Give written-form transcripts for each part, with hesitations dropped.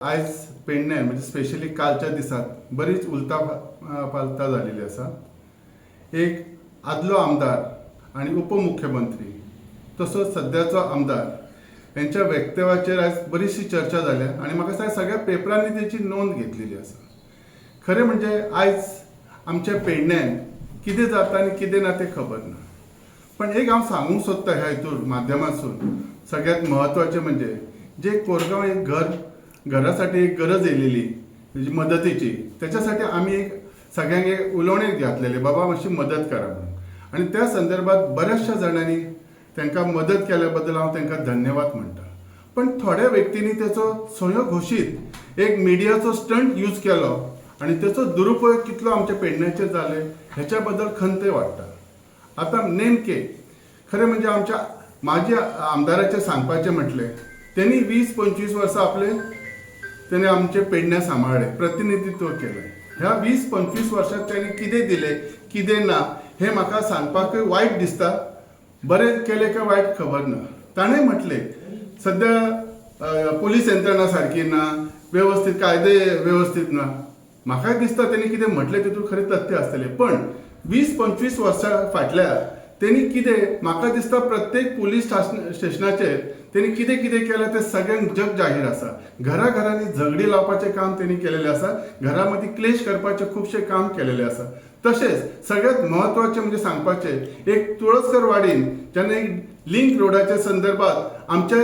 आज पेडण्यां म्हणजे स्पेशली कालच्या दिसात बरीच उलता पालता झालेली असा. एक आदलो आमदार आणि उपमुख्यमंत्री तसोच सध्याचो आमदार यांच्या वक्तव्याचेर आज बरीचशी चर्चा झाल्या आणि म्हाका दिसता सगळ्या पेपरांनी त्याची नोंद घेतलेली असा. खरें म्हणजे आज आमच्या पेडण्यान कितें जाता आनी कितें ना तें खबर ना. पण एक हांव सांगूंक सोदता ह्या हितून माध्यमांतसून सगळ्यात महत्वाचें म्हणजे जे कोरगांव एक घरासाठी एक गरज येयलेली म्हणजे मदतीची, त्याच्यासाठी आम्ही एक सगळ्यांक एक उलोवणेक घातलेले बाबा मातशी मदत करा म्हणून. आणि त्या संदर्भात बऱ्याचशा जाणांनी तांकां मदत केल्या बद्दल हांव तांकां धन्यवाद म्हणटा. पण थोड्या व्यक्तींनी त्याचो स्वयंघोशीत एक मिडियाचो स्टंट यूज केलो आणि त्याचो दुरुपयोग कितलो आमच्या पेडण्याचेर जाले ह्याच्या बद्दल खंत वाडटा. आता नेमके खरें म्हणजे आमच्या माजी आमदाराचे सांगपाचें म्हटलें त्यांनी 20-25 वर्सां त्यांनी आमचे पेडण्यां सांबाळले, प्रतिनिधित्व केलें. ह्या 20-25 वर्षांत त्यांनी कितें दिलें कितें ना हें म्हाका सांगपाक वायट दिसता. बरें केलें काय वायट खबर ना. ताणें म्हटलें सद्या पुलीस यंत्रणा सारकी ना, व्यवस्थीत कायदे व्यवस्थीत ना. म्हाकाय दिसता त्यांनी कितें म्हटलें तितून खरें तथ्य आसतलें. पण 20-25 वर्सां फाटल्यार त्यांनी कितें म्हाका दिसता प्रत्येक पुलीस स्टेशनाचेर त्यांनी कितें कितें केलें तें सगळ्यांक जग जाहीर आसा. घराघरांनी झगडी लावपाचें काम त्यांनी केलेलें आसा. घरामदी क्लेश करपाचें खुबशें काम केलेलें आसा. तशेंच सगळ्यात महत्वाचें म्हणजे सांगपाचें एक तुळसकर वाडीन जेन्ना एक लिंक रोडाच्या संदर्भात आमच्या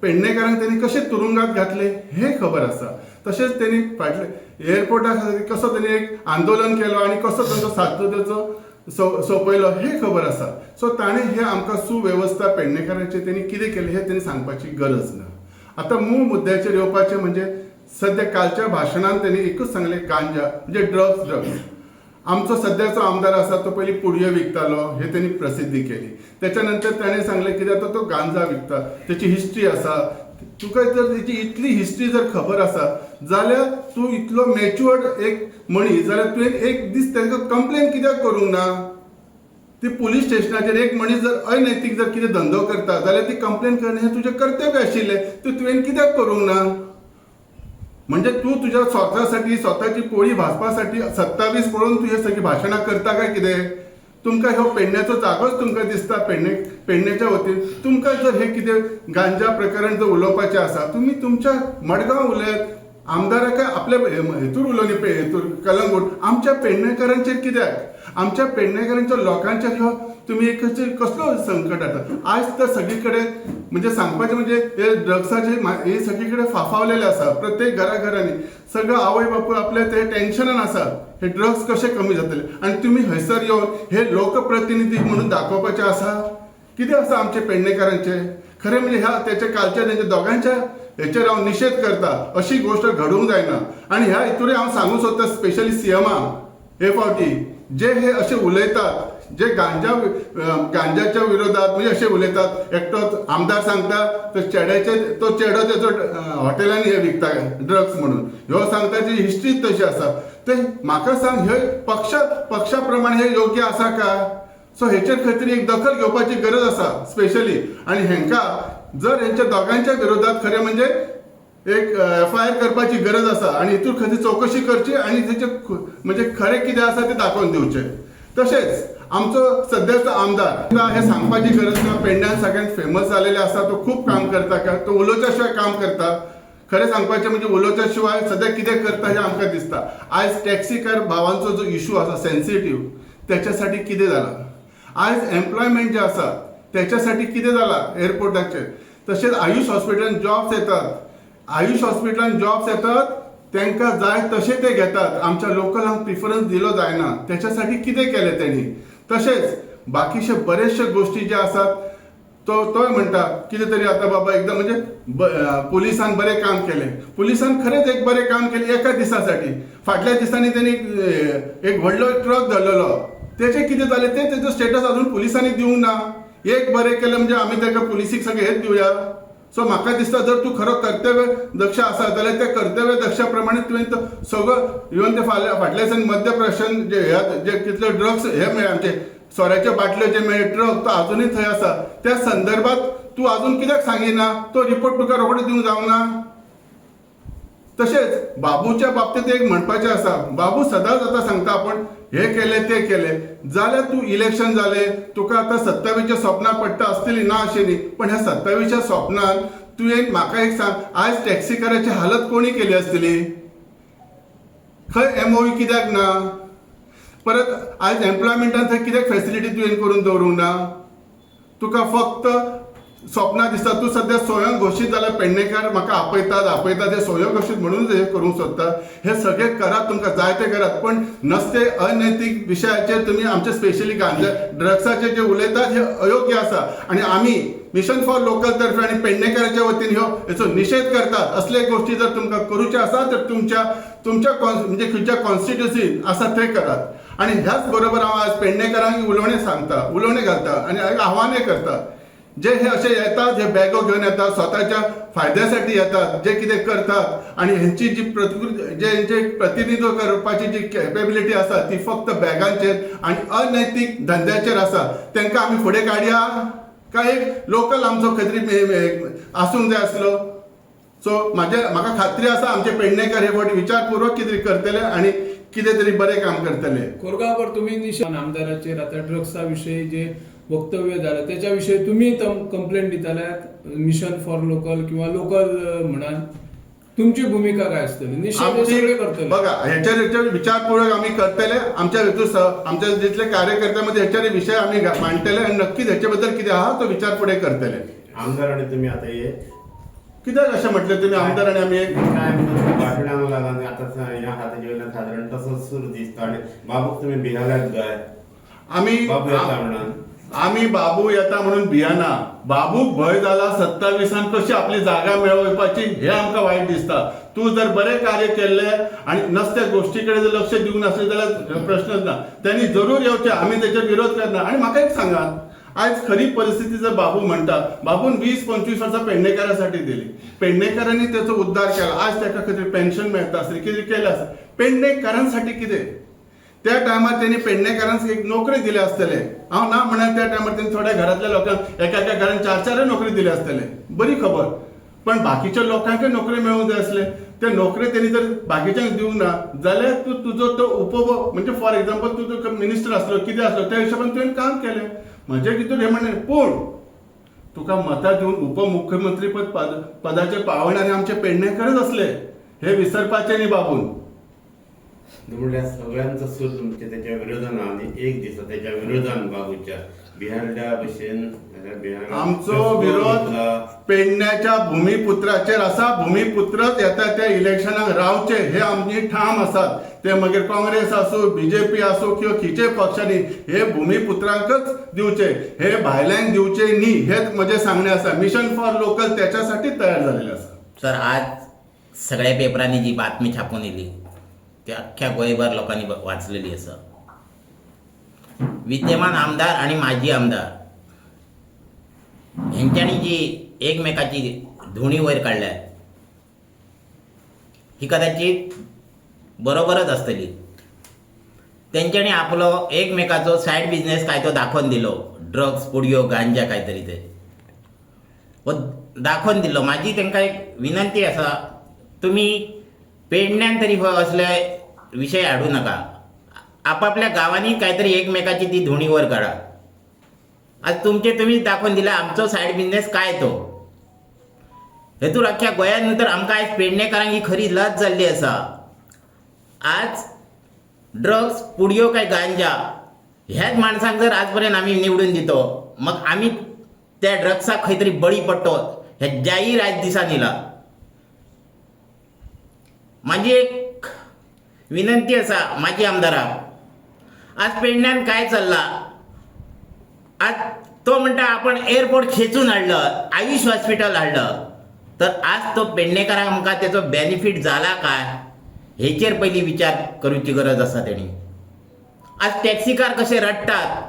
पेडणेकारांक त्यांनी कशें तुरुंगात घातले हे खबर आसा. तशेंच त्यांनी फाटले एअरपोर्टा खातीर कसो त्यांनी एक आंदोलन केलो आणि कसो तांचो सातत्याचो सोंपयलो हे खबर आसा. सो ताणें हे आमकां सुवेवस्था पेडणेकारांचेर त्यांनी कितें केलें हे त्यांनी सांगपाची गरज ना. आता मूळ मुद्द्याचेर येवपाचें म्हणजे सध्या कालच्या भाशणांत त्यांनी एकूच सांगलें गांजा म्हणजे ड्रग्स. आमचो सध्याचो आमदार आसा तो पयलीं पुडयो विकतालो हे त्यांनी प्रसिद्धी केली. त्याच्या नंतर ताणें सांगलें कित्याक तो गांजा विकता त्याची हिस्ट्री आसा. तुका जर त्याची इतली हिस्ट्री जर खबर आसा जाल्यार तूं इतलो मॅच्युअर्ड एक मनीस जाल्यार तुवें एक दीस तांकां कंप्लेन कित्याक करूंक ना. ती पुलीस स्टेशनाचेर एक मनीस जर अनैतीक जर कितें धंदो करता जाल्यार ती कंप्लेन करणें हें तुजें कर्तव्य आशिल्लें. तुवें कित्याक करूंक ना. म्हणजे तूं तुज्या स्वतासाठी स्वताची पोळी भाजपासाठी 27 पळोवन तूं हे सगळीं भाशणां करता काय कितें. तुमकां ह्यो पेडण्याचो जागोच तुमकां दिसता पेडण्याच्या वतीन. तुमकां जर हे कितें गांजा प्रकरण जर उलोवपाचें आसा तुमी तुमच्या मडगांव उलयात. आमदाराक आपल्या हेतूर उलोवनी हेतूर कलंगूट आमच्या पेडणेकारांचेर कित्याक. आमच्या पेडणेकारांच्या लोकांचेर ह्यो तुमी एक कसलो संकट हाडटा. आज तर सगळी कडेन म्हणजे सांगपाचें म्हणजे हे ड्रग्साचे हे सगळी कडेन फाफावलेले आसा. प्रत्येक घराघरांनी सगळो आवय बापूय आपल्या ते टेन्शनान आसा हे ड्रग्स कशे कमी जातले आनी तुमी हयसर येवन हे लोकप्रतिनिधी म्हणून दाखोवपाचें आसा. कितें आसा आमचे पेडणेकारांचे खरें म्हणजे ह्या त्याच्या कालच्या तेंच्या दोगांच्या हेचेर हांव निशेध करता. अशी गोश्ट घडूंक जायना. आनी ह्या हितूर हांव सांगूंक सोदता स्पेशली सीएमाक हे फावटी जे हे असे उलयतात जे गांजाच्या विरोधात म्हणजे असे उलयतात. एकटो आमदार सांगता तो चेडो तेचो हॉटेलांनी हे विकता ड्रग्स म्हणून ह्यो सांगता जी हिस्ट्री तशी आसा. ते म्हाका सांग हे पक्षा प्रमाणे हे योग्य आसा का. सो हेचेर खरी एक दखल घेवपाची गरज आसा स्पेशली. आणि हेंकां जर हेंच्या दोगांच्या विरोधात खरें म्हणजे एक FIR करपाची गरज आसा आणि हितूर खरी चौकशी करची आणि तेचे म्हणजे खरें कितें आसा तें दाखोवन दिवचें. तशेंच आमचो सध्याचो आमदार हे सांगपाची गरज ना. पेडण्यान सगळ्यांत फेमस जालेले आसा. तो खूब काम करता काय तो उलोवच्या शिवाय काम करता. खरें सांगपाचें म्हणजे उलोवच्या शिवाय सध्या कितें करता हें आमकां दिसता. आयज टॅक्सी कार भावांचो जो इशू आसा सेन्सिटीव त्याच्यासाठी कितें जालां. आयज एम्प्लॉयमेंट जे आसा त्याच्यासाठी कितें जालां एअरपोर्टाचेर. तशेंच आयुष हॉस्पिटलांत जॉब्स येतात. आयुष हॉस्पिटलांत जॉब्स येतात तांकां जाय तशें ते घेतात. आमच्या लोकलांक प्रिफरन्स दिलो जायना. त्याच्यासाठी कितें केलें त्यांनी. तशेंच बाकीचे बरेचशे गोष्टी ज्या आसात तोय म्हणटा कितें तरी आता बाबा एकदम म्हणजे पुलिसान बरें काम केलें. पुलिसान खरेंच एक बरें काम केलें एका दिसासाठी. फाटल्या दिसांनी त्यांनी एक व्हडलो ट्रक धरलेलो तेचे कितें जालें ते तेजो स्टेटस अजून पुलिसांनी दिवंक ना. एक बरें केलें म्हणजे आमी ताका पुलिसीक सगळें हेच दिवया. सो म्हाका दिसता जर तूं खरो कर्तव्य दक्ष आसा जाल्यार त्या कर्तव्य दक्षा प्रमाणे तुवें तो सगळो इवन ते फाटल्या दिसांनी मध्य प्रदेशान जे कितले ड्रग्स हे मेळ्ळे आमचे सोऱ्याच्यो बाटल्यो जे मेळ्ळे ट्रक तो अजूनय थंय आसा. त्या संदर्भात तूं अजून कित्याक सांगिना. तो रिपोर्ट तुका रोखडो दिवंक जावना. तशेंच बाबूच्या बाबतीत एक म्हणपाचें आसा, बाबू सदांच आतां सांगता आपण हे केले ते केले जाल्यार तूं इलेक्शन जाले तुका आतां 27च्या स्वप्नां पडटा आसतली ना अशें न्ही, पण ह्या 27च्या स्वप्नांत तुवें म्हाका एक सांग आज टॅक्सीकाराची हालत कोणी केली आसतली? खंय MOU कित्याक ना? परत आज एम्प्लॉयमेंटान थंय कित्याक फॅसिलिटी तुवें करून दवरूंक ना? तुका फक्त स्वप्नां दिसता तूं सध्या स्वयं घोशीत जाल्यार पेडणेकार म्हाका आपयतात हे स्वयं घोशीत म्हणून हे करूंक सोदता. हे सगळे करात, तुमकां जाय ते करात, पण नसते अनैतीक विशयाचेर तुमी आमचे स्पेशली गांजा ड्रग्साचे जे उलयतात हे अयोग्य आसा आणि आमी मिशन फॉर लोकल तर्फे आणि पेडणेकाराच्या वतीन हेचो निषेध करतात. असले गोष्टी जर तुमकां करूचे आसा तर तुमच्या म्हणजे खंयच्या कॉन्स्टिट्युन्सीन आसा थंय करात. आणि ह्याच बरोबर हांव आज पेडणेकारांक उलोवणे घालता आणि आव्हानय करता. जे हे असे येतात, हे बॅगो घेऊन येतात, स्वतःच्या फायद्यासाठी येतात, जे कितें करतात आणि ह्यांची जी प्रतिनिधित्व करपाची जी कॅपेबिलिटी आसा ती फक्त बॅगांचेर आणि अनैतीक धंद्याचेर आसा. तांकां आमी फुडें काडया काय एक लोकल आमचो खंय तरी आसूंक जाय आसलो? सो म्हाका खात्री आसा आमचे पेडणेकार हे फावटी विचारपूर्वक कितें करतले आणि कितें तरी बरें काम करतले. कोरगांवकर, तुम्ही निशान आमदाराचेर आता ड्रग्सा विषयी जे वक्तव्य झालं त्याच्याविषयी तुम्ही कंप्लेंट दिताल्यात मिशन फॉर लोकल किंवा लोकल म्हणान तुमची भूमिका काय असतली? निश्चित करतले बघा ह्याच्यावर विचारपूर्वक आम्ही करतले. आमच्या जितले कार्यकर्त्यामध्ये ह्याच्यावर विषय आम्ही मांडतले आणि नक्कीच ह्याच्याबद्दल किती आहात तो विचार पुढे करतले. आमदार आणि तुम्ही आता हे कित्याक अशें म्हटलें तुमी आमदार आणि आमी एक काय भाशणांक लागून आता ह्या हाताच्या वयल्यान सादारण तसोच सूर दिसता आणि बाबूक तुम्ही भियाल्यात काय? बाबू येता म्हणून आम्ही बाबू येता म्हणून भियाना. बाबूक भय जाला 27 कशी आपली जागा मेळोवपाची हे आमकां वायट दिसता. तूं जर बरें कार्य केल्ले आणि नसत्या गोष्टी कडेन जर लक्ष दिवंक नासले जाल्यार प्रश्नच ना. त्यांनी जरूर येवचे, आमी तेचेर विरोध करना. आणि म्हाका एक सांगात, आज खरी परिस्थिती जर बाबू म्हणटा, बाबून 20-25 वर्सां पेडणेकारासाठी दिली, पेडणेकारांनी त्याचो उद्धार केला, आज ताका खंय पेन्शन मेळटा आसली, कितें केलें आसा पेडणेकारांसाठी कितें? त्या टायमार त्यांनी पेडणेकारांक एक नोकरी दिले आसतले. हांव ना म्हणत त्या टायमार त्यांनी थोड्या घरातल्या लोकांक एका घरान 4-4 नोकरी दिले आसतले, बरी खबर. पण बाकीच्या लोकांक नोकरी मेळूंक जाय आसले, ते नोकरी त्यांनी जर बाकीच्यांक दिवंक ना जाल्यार तूं तुजो तो उपभोग म्हणजे फॉर एक्झाम्पल तूं मिनिस्टर आसलो कितें आसलो त्या हिशोबान तुवें काम केलें. म्हजें कितें हें म्हणणें, पूण तुका मतां दिवन उपमुख्यमंत्री पदाचेर पावणारे आमचे पेडणेकारच असले हे विसरपाचें न्ही बाबून. म्हणल्यार सगळ्यांचो सूर तुमचे त्याच्या विरोधान आणि एक दिसा त्याच्या विरोधान बाबूच्या बिहारल्या भशेन आमचो विरोध पेडण्याच्या भूमिपुत्राचेर आसा. भूमिपुत्रच येता त्या इलेक्शनाक रावचे हे आमची ठाम आसात. ते मागीर काँग्रेस आसूं, BJP आसूं किंवा खंयच्याय पक्षांनी हे भूमिपुत्रांकच दिवचे, हे भायल्यांक दिवचे न्ही हेच म्हजें सांगणें आसा. मिशन फॉर लोकल त्याच्यासाठी तयार झालेलें आसा. सर, आज सगळ्या पेपरांनी जी बातमी छापून येयली ती अख्ख्या गोंयभर लोकांनी वाचलेली आसा. विद्यमान आमदार आणि माजी आमदार हेंच्यांनी जी एकमेकाची धुणी वयर काडल्या ही कदाचित बरोबरच आसतली. तेंच्यांनी आपलो एकमेकाचो सायड बिझनेस काय तो दाखोवन दिलो, ड्रग्स, पुडयो, गांजा काय तरी ते दाखोवन दिलो. माझी तांकां एक विनंती आसा, तुम्ही पेडण्यान तरी असले विषय हाडू नका. आपापल्या गांवांनी काहीतरी एकमेकाची ती धुणी वर काढा. आज तुम्हीच दाखवून दिला आमचो सायड बिझनेस काय तो. हेतून अख्ख्या गोंयांत तर आमकां आज पेडणेकारांक ही खरी लज जाल्ली आसा. आज ड्रग्स, पुडयो काय गांजा ह्याच माणसांक जर आजपर्यंत आमी निवडून दितो, मग आमी त्या ड्रग्साक खंय तरी बळी पडटो हे जाहीर आज दिसान येयला. माझी एक विनंती आसा माजी आमदाराक, आज पेडण्यान काय चल्ला, आज तो म्हणटा आपण एअरपोर्ट खेचून हाडलं, आयुष हॉस्पिटल हाडलं, तर आज तो पेडणेकारांक आमकां तेचो बेनिफीट जाला काय हेचेर पयली विचार करूची गरज आसा तेणी. आज टॅक्सीकार कशे रडटात,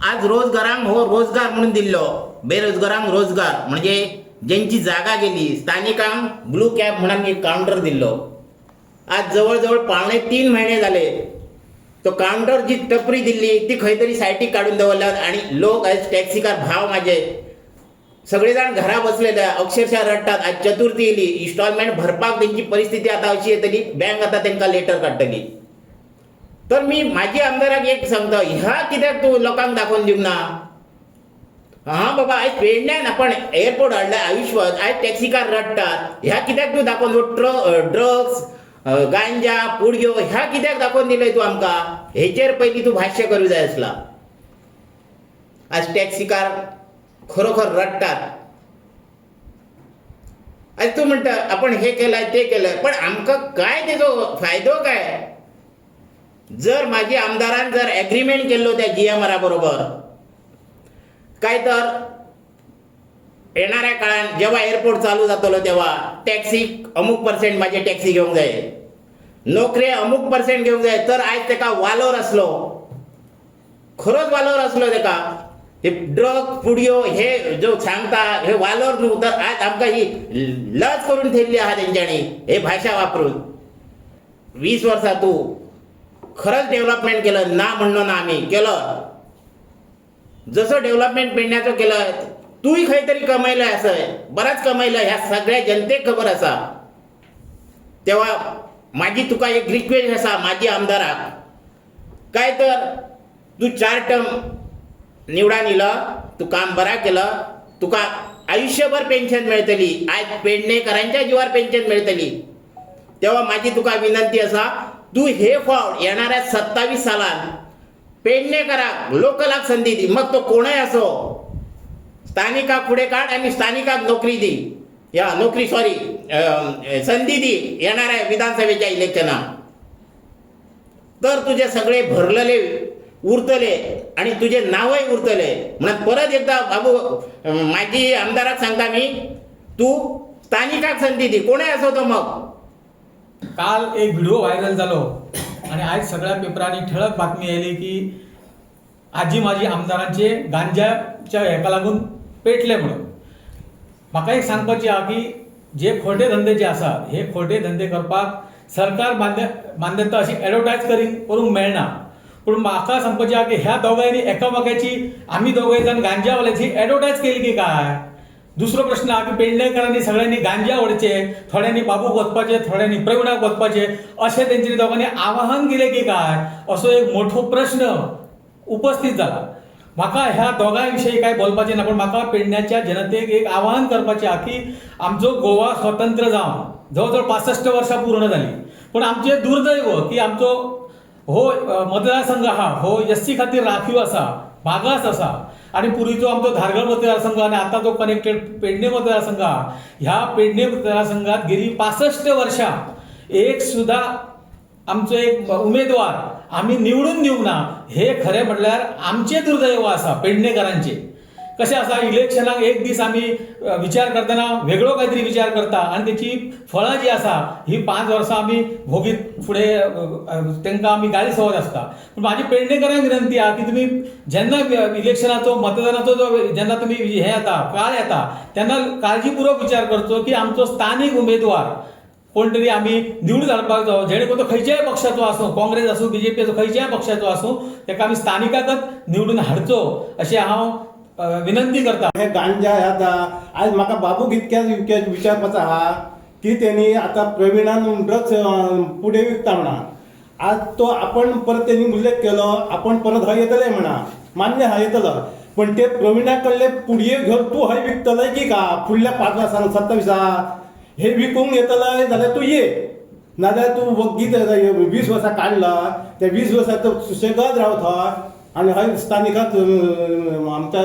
आज रोजगारांक हो रोजगार म्हणून दिल्लो, बेरोजगारांक रोजगार म्हणजे ज्यांची जागा गेली, स्थानिकांक ब्लू कॅब म्हणून एक काउंटर दिल्लो. आज जवळजवळ 3.5 महिने झाले तो काउंटर जी टपरी दिल्ली ती खंय तरी सायटीक काडून दवरल्यात आणि लोक आज टॅक्सीकार भाव माझे सगळेजाण घरा बसलेले अक्षरशः रडटात. आज चतुर्थी येयली, इन्स्टॉलमेंट भरपाक त्यांची परिस्थिती आता अशी येतली, बँक आता त्यांना लेटर काडटली. तर मी माझी आमदाराक एक सांगता, ह्या कित्याक तूं लोकांक दाखोवन दिवंक ना? हां बाबा, आयज पेडण्यान आपण एअरपोर्ट हाडला आयुश्वत, आयज टॅक्सीकार रडटात, ह्या कित्याक तूं दाखोवन ड्रग्स, गांजा, पुडयो ह्या कित्याक दाखोवन दिलंय तूं आमकां? हेचेर पयलीं तूं भाश्य करूं जाय आसला. आज टॅक्सीकार खरोखर रडटात. आज तू म्हणटा आपण हे केलंय ते केलंय, पण आमकां काय तेजो फायदो काय? जर माझ्या आमदारान जर एग्रीमेंट केल्लो त्या GMR बरोबर, काय तर येणाऱ्या काळात जेव्हा एअरपोर्ट चालू जातलो तेव्हा टॅक्सी अमुक % माझे टॅक्सी घेवंक जाय, नोकरी अमुक % घेवंक जाय, तर आयज तेका वालोर आसलो, खरोच वालोर आसलो तेका. हे ड्रग पुडयो हे जो सांगता हे वालोर न्हू, तर आज आमकां ही लज करून ठेवली आहा तेंच्यांनी हे भाषा वापरून. 20 वर्सां तूं खरंच डेव्हलपमेंट केलं ना म्हणणं ना, आम्ही केलं. जसं डेव्हलपमेंट पेडण्याचं केलं, तूय खंय तरी कमयलंय, असं बराच कमयलं, ह्या सगळ्या जनतेक खबर आसा. तेव्हा माझी तुका एक रिक्वेस्ट आसा माझी आमदाराक, काय तर तू 4 टर्म निवडान इला, तू काम बरा केलं, तुका आयुष्यभर पेन्शन मेळटली. आज पेडणेकरांच्या जिवार पेन्शन मेळटली. तेव्हा माझी तुका विनंती आसा, तू हे फावट येणाऱ्या 27 सालांत पेडणेकराक लोकलाक संधी दी. मग तो कोणय असो, स्थानिकाक फुडें काड आणि स्थानिकाक नोकरी दी, या नोकरी सॉरी संधी दी येणाऱ्या विधानसभेच्या इलेक्शनाक. तर तुझे सगळे भरलेले उरतले आणि तुझे नावय उरतले. म्हणून परत एकदा बाबू माझी आमदाराक सांगता मी, तू स्थानिकाक संधी दी, कोणय असो तो. मग काल एक व्हिडिओ व्हायरल झालो आणि आज सगळ्या पेपरांनी ठळक बातमी आली की आजी माझी आमदारांचे गांजाच्या हेका लागून पेटले म्हणून. म्हाका एक सांगपाचें आहा की जे खोटे धंदे जे आसात, हे खोटे धंदे करपाक सरकार मान्यता अशी एडवर्टायज करूंक मेळना. पूण म्हाका सांगपाचें आहा की ह्या दोगांयनी एकामेकाची आमी दोगूय जाण गांजावाल्याची एडवर्टायज केली की काय? दुसरो प्रश्न हा की पेडणेकरांनी सगळ्यांनी गांजा ओडचे, थोड्यांनी बाबूक वचपाचे, थोड्यांनी प्रवीणाक वचपाचे, अशें तेंच्यांनी दोगांनी आवाहन केलें की काय? असो एक मोठो प्रश्न उपस्थित जाला. म्हाका ह्या दोगांय विशयी काय बोलपाचें ना, पूण म्हाका पेडण्याच्या जनतेक एक आवाहन करपाचें आहा की आमचो गोवा स्वतंत्र जावन जवळ जवळ 65 वर्सां पूर्ण जाली, पूण आमचें दुर्दैव की आमचो हो मतदारसंघ आहा हो SC खातीर राखीव आसा, मागास आसा. आणि पूर्वीचो आमचो धारगळ मतदारसंघ आणि आता जो कनेक्टेड पेडणे मतदारसंघ आहा, ह्या पेडणे मतदारसंघात गेली 65 वर्षां एक सुद्धा आमचो एक उमेदवार आम्ही निवडून दिवंक ना. हे खरें म्हटल्यार आमचे दुर्दैव आसा पेडणेकरांचे. कशें आसा, इलेक्शनाक एक दीस आमी विचार करतना वेगळो काहीतरी विचार करता आणि त्याची फळां जी आसा ही 5 वर्सां आमी भोगीत फुडें तांकां आमी गाडी सवत आसता. पूण म्हाजी पेडणेकरांक विनंती आहा की तुमी जेन्ना इलेक्शनाचो मतदानाचो जो जेन्ना तुमी हे येता काळ येता तेन्ना काळजीपूर्वक विचार करचो की आमचो स्थानीक उमेदवार कोण तरी आमी निवडून हाडपाक जावो, जेणे करून तो खंयच्याय पक्षाचो आसूं, काँग्रेस आसूं, BJP आसूं, खंयच्याय पक्षाचो आसूं, ताका आमी स्थानिकाकच निवडून हाडचो अशें हांव विनंती करता. हे गांजा आता आज म्हाका बाबूक इतक्याच विचारपाचो आहा की त्यांनी आता प्रवीणान ड्रग्स पुढे विकता म्हणा. आज तो आपण परत त्यांनी उल्लेख केलो, आपण परत हय येतले म्हणा, मान्य हा येतलो, पण ते प्रवीणा कडले पुडये घेवन तू हय विकतलंय की का फुडल्या 5 वर्सांक 27 हे विकूंक येतलंय जाल्यार तू ये, नाजाल्यार तू वग्गीत 20 वर्सां काडला, त्या 20 वर्सां तो सुशेगाद रावता आणि हय स्थानिकाक आमच्या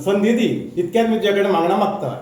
संधी दी, इतक्यात मी तुझ्याकडे मागणं मागता.